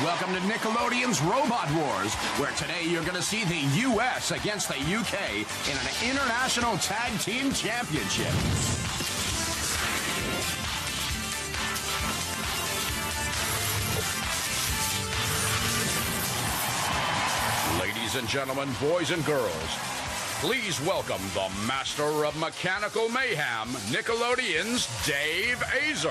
Welcome to Nickelodeon's Robot Wars, where today you're going to see the U.S. against the U.K. in an International Tag Team Championship. Ladies and gentlemen, boys and girls, please welcome the master of mechanical mayhem, Nickelodeon's Dave Azer.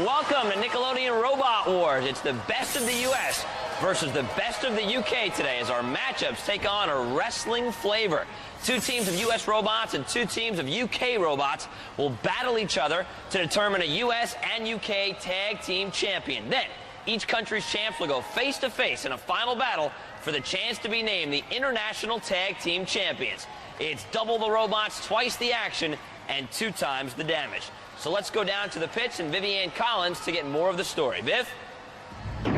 Welcome to Nickelodeon Robot Wars. It's the best of the U.S. versus the best of the U.K. today as our matchups take on a wrestling flavor. Two teams of U.S. robots and two teams of U.K. robots will battle each other to determine a U.S. and U.K. tag team champion. Then, each country's champs will go face-to-face in a final battle for the chance to be named the International Tag Team Champions. It's double the robots, twice the action, and 2 times the damage. So let's go down to the pitch and Vivian Collins to get more of the story. Viv? The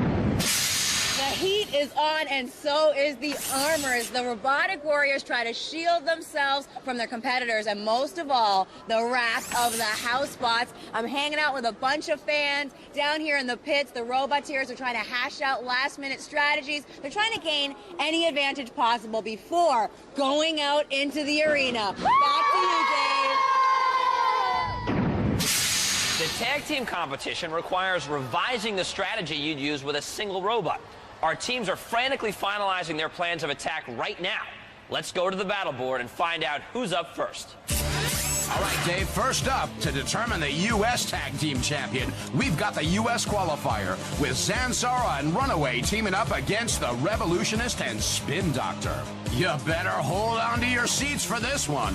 heat is on, and so is the armor as the robotic warriors try to shield themselves from their competitors, and most of all, the wrath of the house bots. I'm hanging out with a bunch of fans down here in the pits. The roboteers are trying to hash out last-minute strategies. They're trying to gain any advantage possible before going out into the arena. Back to you, Dave. The tag team competition requires revising the strategy you'd use with a single robot. Our teams are frantically finalizing their plans of attack right now. Let's go to the battle board and find out who's up first. All right, Dave, first up, to determine the U.S. Tag Team Champion, we've got the U.S. qualifier with Zanzara and Runaway teaming up against the Revolutionist and Spin Doctor. You better hold on to your seats for this one.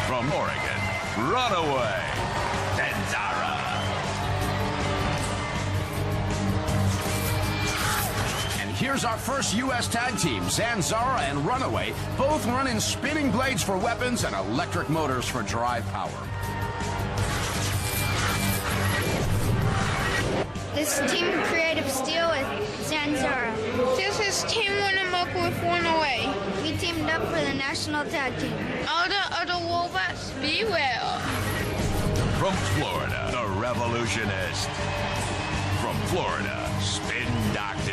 From Oregon, Runaway, Zanzara. And here's our first U.S. tag team, Zanzara and Runaway, both running spinning blades for weapons and electric motors for drive power. This is Team Creative Steel with Zanzara. This is Team Winnemucca with Runaway. We teamed up for the national tag team. All the other robots, beware. From Florida, the Revolutionist. From Florida, Spin Doctor.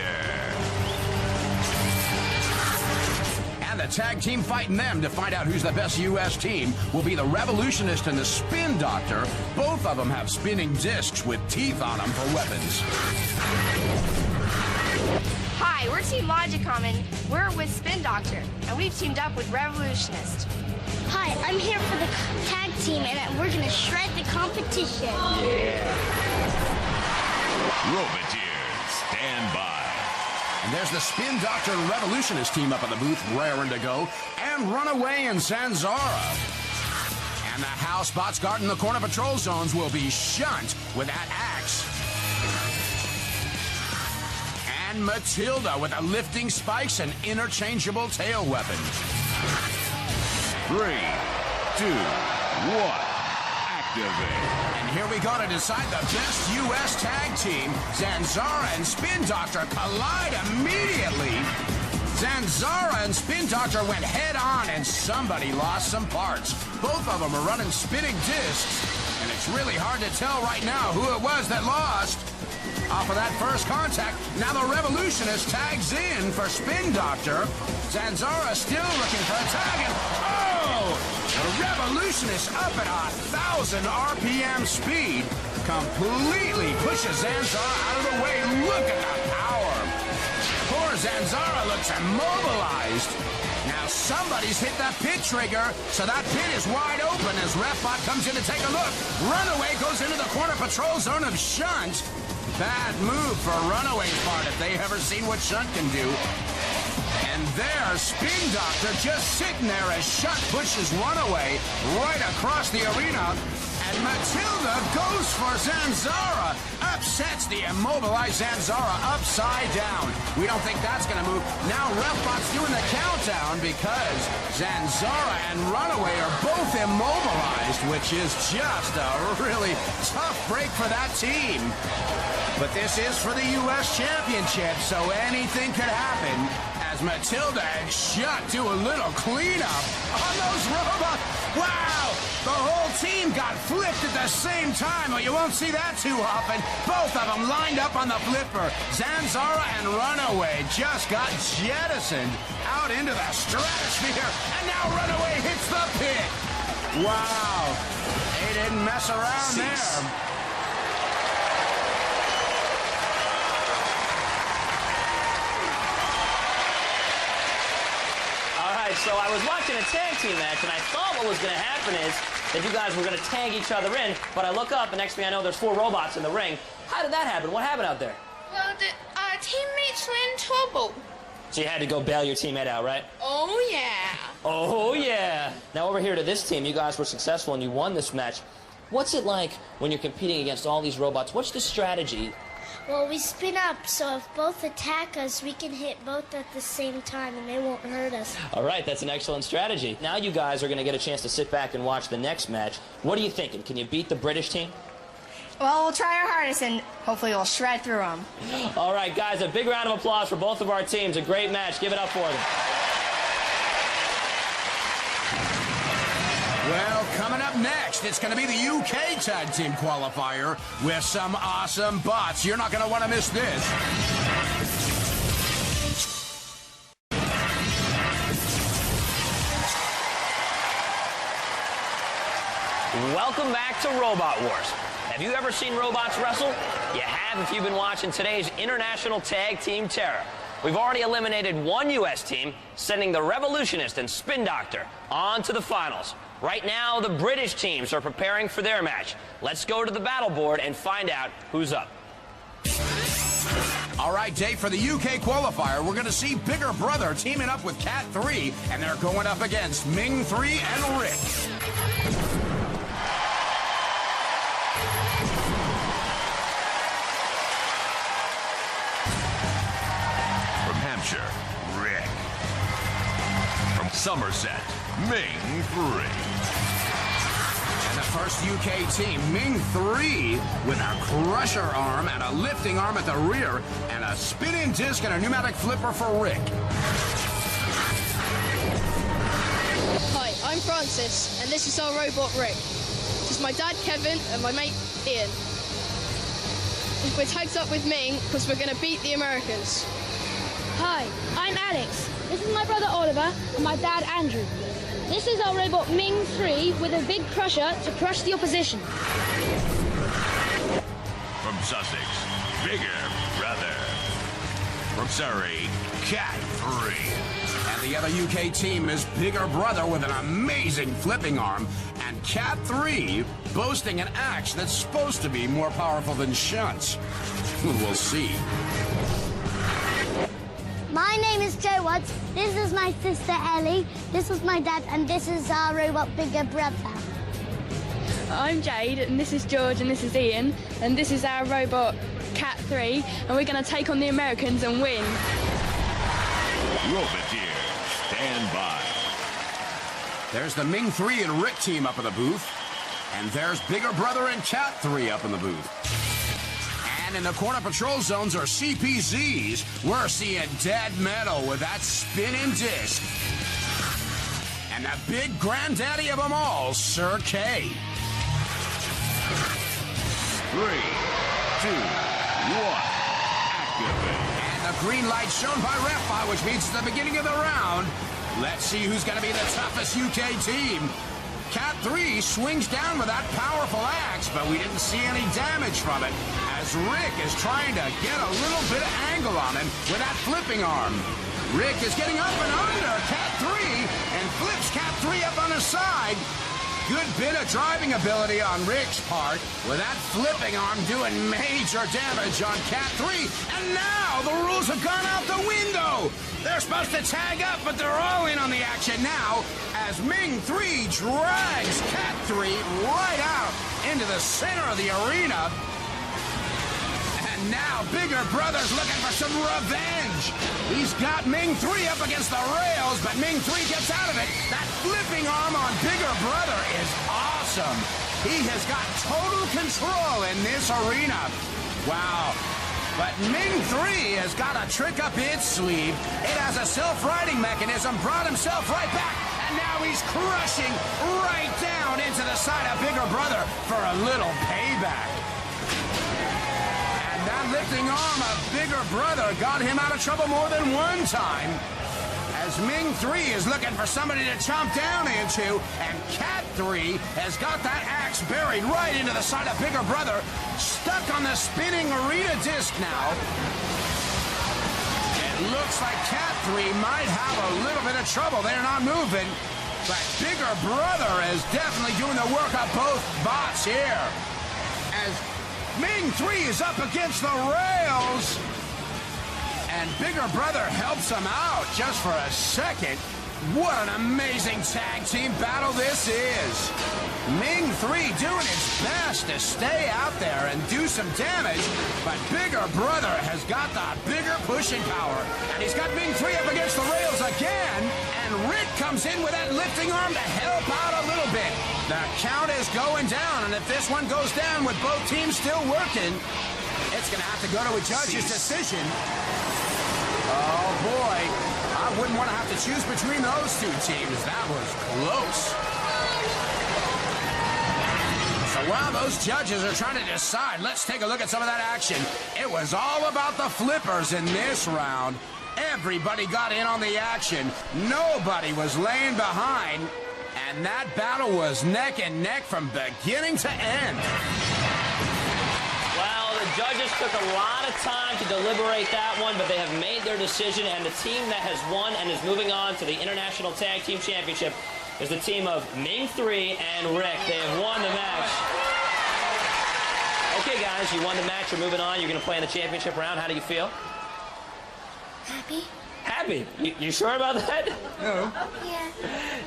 And the tag team fighting them to find out who's the best U.S. team will be the Revolutionist and the Spin Doctor. Both of them have spinning discs with teeth on them for weapons. Hi, we're Team Logicom, and we're with Spin Doctor, and we've teamed up with Revolutionist. Hi, I'm here for the tag team, and we're going to shred the competition. Yeah. Roboteers, stand by. And there's the Spin Doctor and Revolutionist team up in the booth, raring to go, and Runaway and Zanzara. And the house bots guarding the corner patrol zones will be shunt with that axe. And Matilda with the lifting spikes and interchangeable tail weapon. 3, 2, 1, activate. And here we go to decide the best U.S. tag team. Zanzara and Spin Doctor collide immediately. Zanzara and Spin Doctor went head-on, and somebody lost some parts. Both of them are running spinning discs, and it's really hard to tell right now who it was that lost. Off of that first contact, now the Revolutionist tags in for Spin Doctor. Zanzara still looking for a tag, and oh! The Revolutionist up at 1,000 RPM speed completely pushes Zanzara out of the way. Look at the power. Poor Zanzara looks immobilized. Now somebody's hit that pit trigger, so that pit is wide open as RefBot comes in to take a look. Runaway goes into the corner patrol zone of Shunt. Bad move for Runaway's part if they've ever seen what Shunt can do. And there's Spin Doctor just sitting there as Shunt pushes Runaway right across the arena. And Matilda goes for Zanzara. upsets the immobilized Zanzara upside down. We don't think that's going to move. Now RefBot's doing the countdown because Zanzara and Runaway are both immobilized, which is just a really tough break for that team. But this is for the U.S. Championship, so anything could happen as Matilda and Shutt do a little cleanup on those robots. Wow! The whole team got flipped at the same time. Well, you won't see that too often. Both of them lined up on the flipper. Zanzara and Runaway just got jettisoned out into the stratosphere. And now Runaway hits the pit. Wow. They didn't mess around there. So I was watching a tag team match, and I thought what was going to happen is that you guys were going to tag each other in, but I look up, and next thing I know, there's 4 robots in the ring. How did that happen? What happened out there? Well, our teammates were in trouble. So you had to go bail your teammate out, right? Oh, yeah. Oh, yeah. Now, over here to this team, you guys were successful, and you won this match. What's it like when you're competing against all these robots? What's the strategy? Well, we spin up, so if both attack us, we can hit both at the same time, and they won't hurt us. All right, that's an excellent strategy. Now you guys are going to get a chance to sit back and watch the next match. What are you thinking? Can you beat the British team? Well, we'll try our hardest, and hopefully we'll shred through them. All right, guys, a big round of applause for both of our teams. A great match. Give it up for them. Well, coming up next, it's going to be the UK Tag Team Qualifier with some awesome bots. You're not going to want to miss this. Welcome back to Robot Wars. Have you ever seen robots wrestle? You have if you've been watching today's International Tag Team Terror. We've already eliminated one U.S. team, sending the Revolutionist and Spin Doctor on to the finals. Right now, the British teams are preparing for their match. Let's go to the battle board and find out who's up. All right, Dave, for the UK qualifier, we're going to see Bigger Brother teaming up with Cat 3, and they're going up against Ming 3 and Rick. From Hampshire, Rick. From Somerset, Ming 3. And the first UK team, Ming 3, with a crusher arm and a lifting arm at the rear, and a spinning disc and a pneumatic flipper for Rick. Hi, I'm Francis, and this is our robot Rick. This is my dad Kevin and my mate Ian. We're tagged up with Ming because we're going to beat the Americans. Hi, I'm Alex. This is my brother Oliver and my dad Andrew. This is our robot Ming 3 with a big crusher to crush the opposition. From Sussex, Bigger Brother. From Surrey, Cat 3. And the other UK team is Bigger Brother with an amazing flipping arm, and Cat 3 boasting an axe that's supposed to be more powerful than Shunt's. We'll see. My name is Joe Watts. This is my sister Ellie. This is my dad, and this is our robot Bigger Brother. I'm Jade, and this is George, and this is Ian, and this is our robot Cat 3, and we're going to take on the Americans and win. Roboteer, stand by. There's the Ming 3 and Rick team up in the booth, and there's Bigger Brother and Cat 3 up in the booth. And in the corner patrol zones are CPZs. We're seeing dead metal with that spinning disc. And the big granddaddy of them all, Sir K. 3, 2, 1, activate. And the green light shown by RefBot, which means it's the beginning of the round. Let's see who's going to be the toughest UK team. Cat 3 swings down with that powerful axe, but we didn't see any damage from it, as Rick is trying to get a little bit of angle on him with that flipping arm. Rick is getting up and under Cat 3 and flips Cat 3 up on his side. Good bit of driving ability on Rick's part, with that flipping arm doing major damage on Cat 3. And now the rules have gone out the window. They're supposed to tag up, but they're all in on the action now, as Ming 3 drags Cat 3 right out into the center of the arena. now Bigger Brother's looking for some revenge. He's got Ming 3 up against the rails, but Ming 3 gets out of it. That flipping arm on Bigger Brother is awesome. He has got total control in this arena. Wow. But Ming 3 has got a trick up its sleeve. It has a self-righting mechanism, brought himself right back, and now he's crushing right down into the side of Bigger Brother for a little payback. And that lifting arm of Bigger Brother got him out of trouble more than one time. As Ming 3 is looking for somebody to chomp down into, and Cat 3 has got that axe buried right into the side of Bigger Brother, stuck on the spinning arena disc now. It looks like Cat 3 might have a little bit of trouble. They're not moving, but Bigger Brother is definitely doing the work of both bots here. As Ming 3 is up against the rails, and Bigger Brother helps him out just for a second. What an amazing tag team battle this is. Ming 3 doing his best to stay out there and do some damage, but Bigger Brother has got the bigger pushing power. And he's got Ming 3 up against the rails again, and Rick comes in with that lifting arm to help out a little bit. The count is going down, and if this one goes down with both teams still working, it's going to have to go to a judge's decision. Oh, boy. I wouldn't want to have to choose between those two teams. That was close. So while those judges are trying to decide, let's take a look at some of that action. It was all about the flippers in this round. Everybody got in on the action. Nobody was laying behind. And that battle was neck and neck from beginning to end. Well, the judges took a lot of time to deliberate that one, but they have made their decision, and the team that has won and is moving on to the International Tag Team Championship is the team of Ming 3 and Rick. They have won the match. Okay, guys, you won the match. You're moving on. You're going to play in the championship round. How do you feel? Happy? Happy. You sure about that? No. Yeah.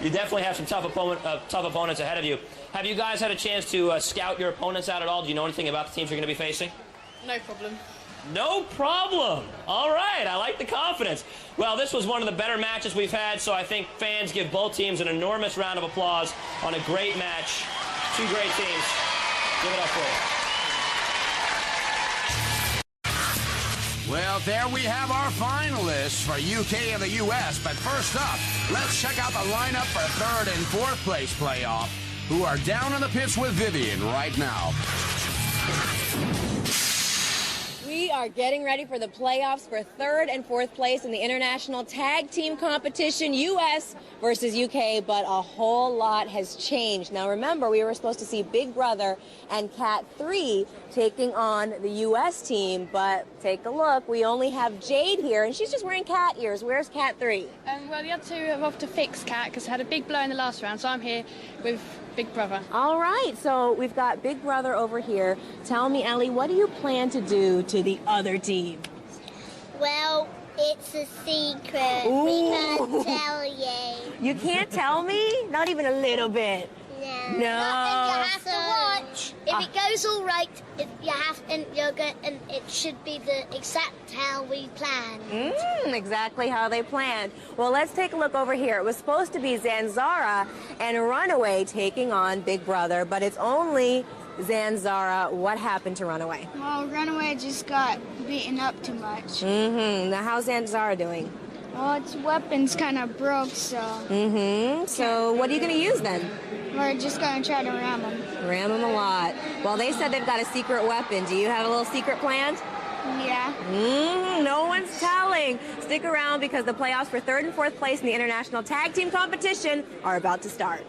You definitely have some tough opponents ahead of you. Have you guys had a chance to scout your opponents out at all? Do you know anything about the teams you're going to be facing? No problem. No problem. All right, I like the confidence. Well, this was one of the better matches we've had, so I think fans give both teams an enormous round of applause on a great match. Two great teams. Give it up for you. Well, there we have our finalists for UK and the US. But first up, let's check out the lineup for third and fourth place playoff, who are down in the pits with Vivian right now. We are getting ready for the playoffs for third and fourth place in the International Tag Team Competition, US versus UK, but a whole lot has changed. Now remember, we were supposed to see Big Brother and Cat 3 taking on the US team, but take a look, we only have Jade here, and she's just wearing cat ears. Where's Cat 3? Well, the other two are off to fix Cat because had a big blow in the last round, so I'm here with Big Brother. All right, so we've got Big Brother over here. Tell me, Ellie, what do you plan to do to the other team? Well, it's a secret. Ooh. We can't tell you. You can't tell me? Not even a little bit. No. No. You have to watch. If it goes all right, and it should be the exact how we planned. Exactly how they planned. Well, let's take a look over here. It was supposed to be Zanzara and Runaway taking on Big Brother, but it's only Zanzara. What happened to Runaway? Well, Runaway just got beaten up too much. Now, how's Zanzara doing? Well, its weapon's kind of broke, so... So what are you going to use then? We're just going to try to ram them. Ram them a lot. Well, they said they've got a secret weapon. Do you have a little secret planned? Yeah. No one's telling. Stick around because the playoffs for third and fourth place in the International Tag Team Competition are about to start.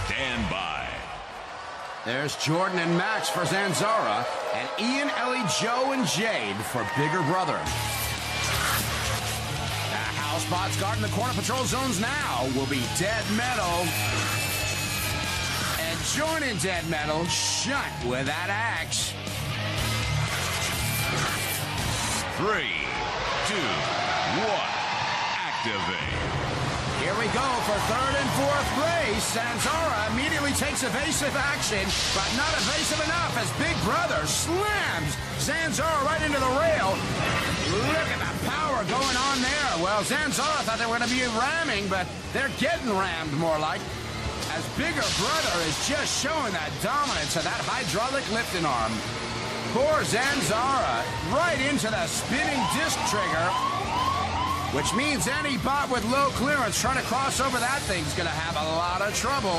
Stand by. There's Jordan and Max for Zanzara, and Ian, Ellie, Joe, and Jade for Bigger Brother. The house bots guarding the corner patrol zones now will be Dead Metal and joining Dead Metal, Shunt with that axe. 3, 2, 1, activate. Here we go for third and fourth place. Zanzara immediately takes evasive action, but not evasive enough as Big Brother slams Zanzara right into the rail. Look at the power going on there. Well, Zanzara thought they were going to be ramming, but they're getting rammed more like. As Bigger Brother is just showing that dominance of that hydraulic lifting arm. Poor Zanzara right into the spinning disc trigger, which means any bot with low clearance trying to cross over that thing's going to have a lot of trouble.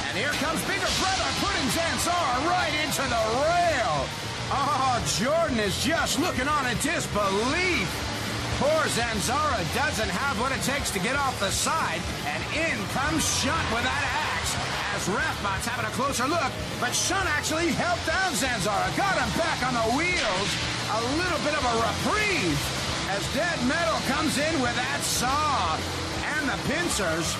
And here comes Bigger Brother putting Zanzara right into the rail. Oh, Jordan is just looking on in disbelief. Poor Zanzara doesn't have what it takes to get off the side, and in comes Shunt with that axe. As Refbot's having a closer look, but Shunt actually helped down Zanzara, got him back on the wheels. A little bit of a reprieve as Dead Metal comes in with that saw and the pincers.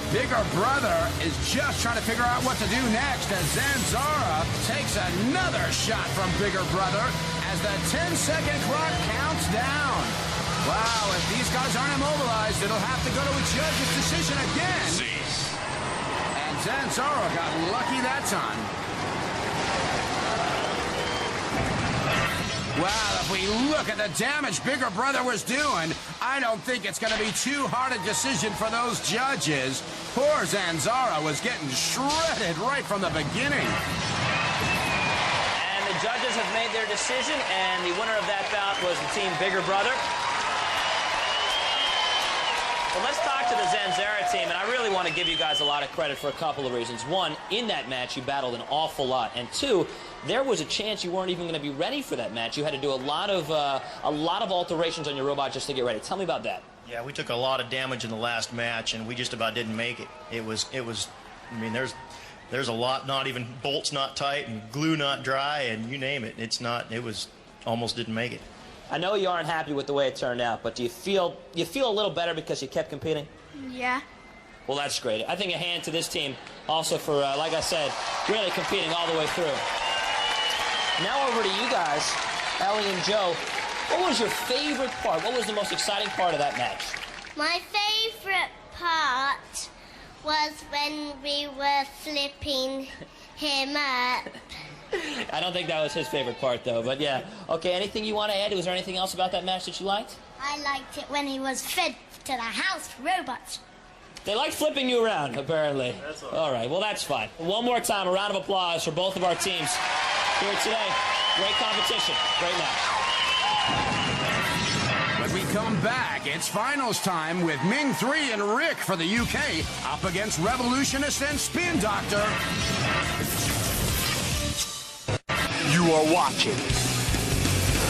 Bigger Brother is just trying to figure out what to do next as Zanzara takes another shot from Bigger Brother as the 10-second clock counts down. Wow, if these guys aren't immobilized, it'll have to go to a judge's decision again. Cease. And Zanzara got lucky that time. Well, if we look at the damage Bigger Brother was doing, I don't think it's going to be too hard a decision for those judges. Poor Zanzara was getting shredded right from the beginning. And the judges have made their decision, and the winner of that bout was the team Bigger Brother. Well, let's talk to the Zanzara team, and I really want to give you guys a lot of credit for a couple of reasons. One, in that match, you battled an awful lot, and two, there was a chance you weren't even going to be ready for that match. You had to do a lot of alterations on your robot just to get ready. Tell me about that. Yeah, we took a lot of damage in the last match, and we just about didn't make it. It was. I mean, there's a lot, not even bolts not tight and glue not dry, and you name it. It was almost didn't make it. I know you aren't happy with the way it turned out, but do you feel a little better because you kept competing? Yeah. Well, that's great. I think a hand to this team also for, like I said, really competing all the way through. Now over to you guys, Ellie and Joe. What was your favorite part? What was the most exciting part of that match? My favorite part was when we were flipping him up. I don't think that was his favorite part, though, but yeah. Okay, anything you want to add? Was there anything else about that match that you liked? I liked it when he was fed to the house robots. They like flipping you around, apparently. That's all right, well, that's fine. One more time, a round of applause for both of our teams here today. Great competition, great match. When we come back, it's finals time with Ming 3 and Rick for the UK up against Revolutionist and Spin Doctor. You are watching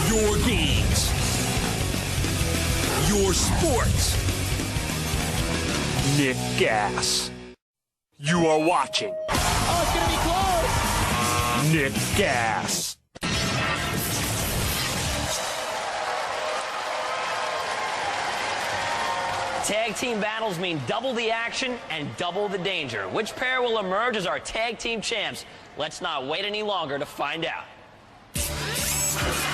your games, your sports. Nick Gas. You are watching. Oh, it's going to be close. Nick Gas. Tag team battles mean double the action and double the danger. Which pair will emerge as our tag team champs? Let's not wait any longer to find out.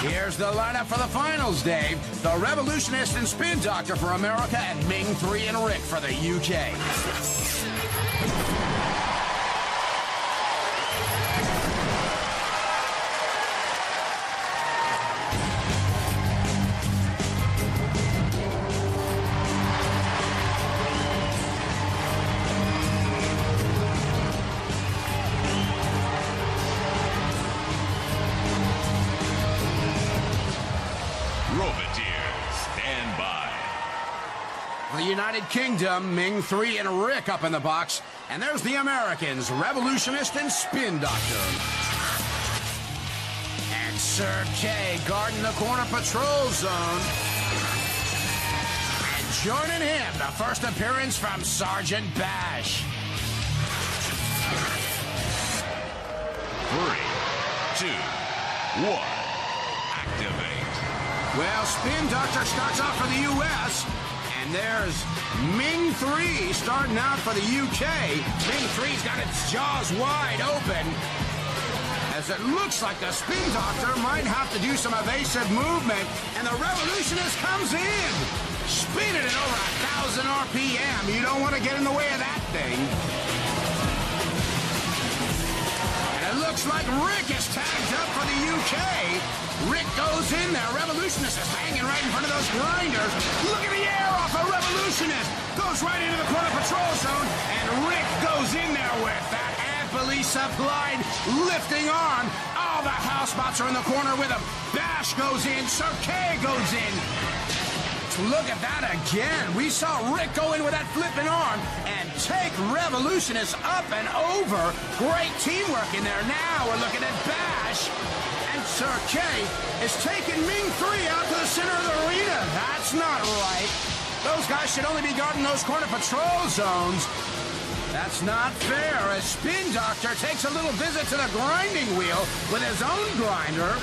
Here's the lineup for the finals, Dave. The Revolutionist and Spin Doctor for America and Ming 3 and Rick for the UK. The United Kingdom, Ming 3 and Rick up in the box. And there's the Americans, Revolutionist and Spin Doctor. And Sir K guarding the corner patrol zone. And joining him, the first appearance from Sergeant Bash. 3, 2, 1, activate. Well, Spin Doctor starts off for the U.S., and And there's Ming 3 starting out for the UK. Ming 3's got its jaws wide open, as it looks like the Spin Doctor might have to do some evasive movement, and the Revolutionist comes in, spinning at over 1,000 RPM. You don't want to get in the way of that thing. And it looks like Rick is tagged up for the UK. Rick goes in there. Revolutionist is hanging right in front of those grinders. Look at the air off a Revolutionist. Goes right into the corner patrol zone, and Rick goes in there with that amply supplied lifting arm. All the housebots are in the corner with him. Bash goes in. Sir K goes in. Look at that again. We saw Rick go in with that flipping arm and take Revolutionists up and over. Great teamwork in there. Now we're looking at Bash. And Sir K is taking Ming 3 out to the center of the arena. That's not right. Those guys should only be guarding those corner patrol zones. That's not fair, as Spin Doctor takes a little visit to the grinding wheel with his own grinder.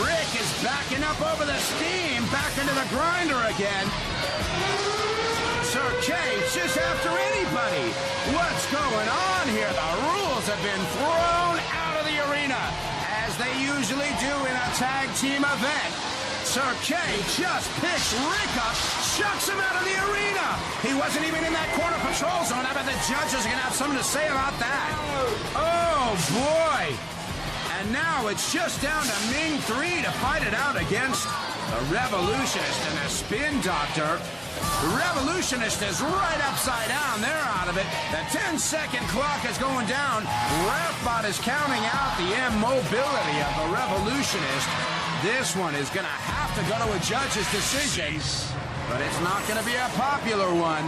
Rick is backing up over the steam, back into the grinder again. Sir K just after anybody. What's going on here? The rules have been thrown out of the arena, as they usually do in a tag team event. Sir K just picks Rick up, chucks him out of the arena. He wasn't even in that corner patrol zone. I bet the judges are going to have something to say about that. Oh, boy. And now it's just down to Ming 3 to fight it out against the Revolutionist and the Spin Doctor. The Revolutionist is right upside down. They're out of it. The 10-second clock is going down. Rathbot is counting out the immobility of the Revolutionist. This one is going to have to go to a judge's decision, but it's not going to be a popular one.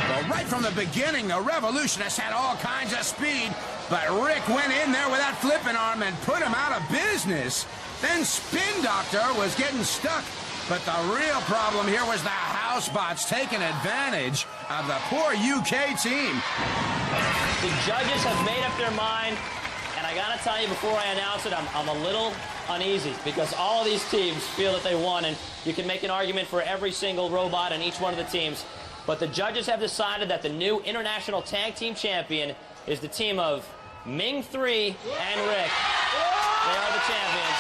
Well, right from the beginning, the Revolutionists had all kinds of speed, but Rick went in there with that flipping arm and put him out of business. Then Spin Doctor was getting stuck, but the real problem here was the housebots taking advantage of the poor UK team. The judges have made up their mind, and I gotta tell you before I announce it, I'm a little uneasy because all of these teams feel that they won, and you can make an argument for every single robot in each one of the teams. But the judges have decided that the new International Tag Team Champion is the team of Ming 3 and Rick. They are the champions.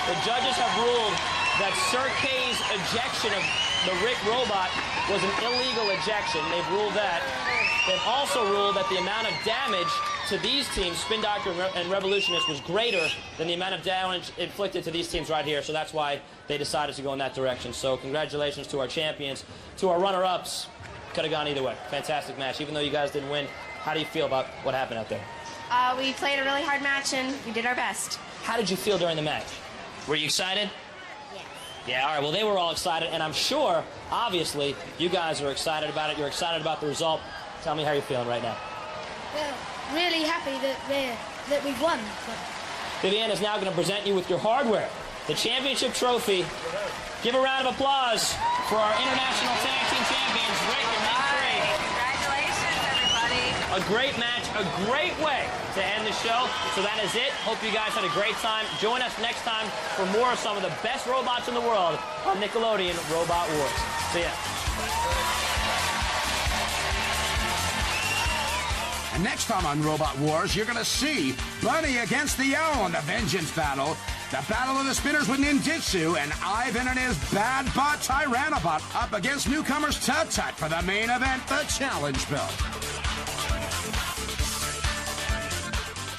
The judges have ruled that Sir K's ejection of the Rick robot was an illegal ejection. They've ruled that. They've also ruled that the amount of damage to these teams, Spin Doctor and Revolutionist, was greater than the amount of damage inflicted to these teams right here. So that's why they decided to go in that direction. So congratulations to our champions. To our runner-ups, could have gone either way. Fantastic match. Even though you guys didn't win, how do you feel about what happened out there? We played a really hard match, and we did our best. How did you feel during the match? Were you excited? Yes. Yeah, all right. Well, they were all excited, and I'm sure, obviously, you guys are excited about it. You're excited about the result. Tell me how you're feeling right now. Well, really happy that we've won. Vivian is now going to present you with your hardware, the championship trophy. Give a round of applause for our International Tag Team Champions, Rick and Ming 3. Congratulations, everybody. A great match, a great way to end the show. So that is it. Hope you guys had a great time. Join us next time for more of some of the best robots in the world on Nickelodeon Robot Wars. See ya. And next time on Robot Wars, you're going to see Bunny against the Owl in the Vengeance Battle, the Battle of the Spinners with Ninjitsu, and Ivan and his Bad Bot Tyrannobot up against newcomers Tut Tut for the main event, the Challenge Belt.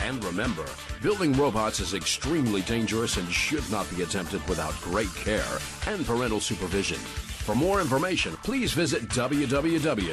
And remember, building robots is extremely dangerous and should not be attempted without great care and parental supervision. For more information, please visit www.nick.com.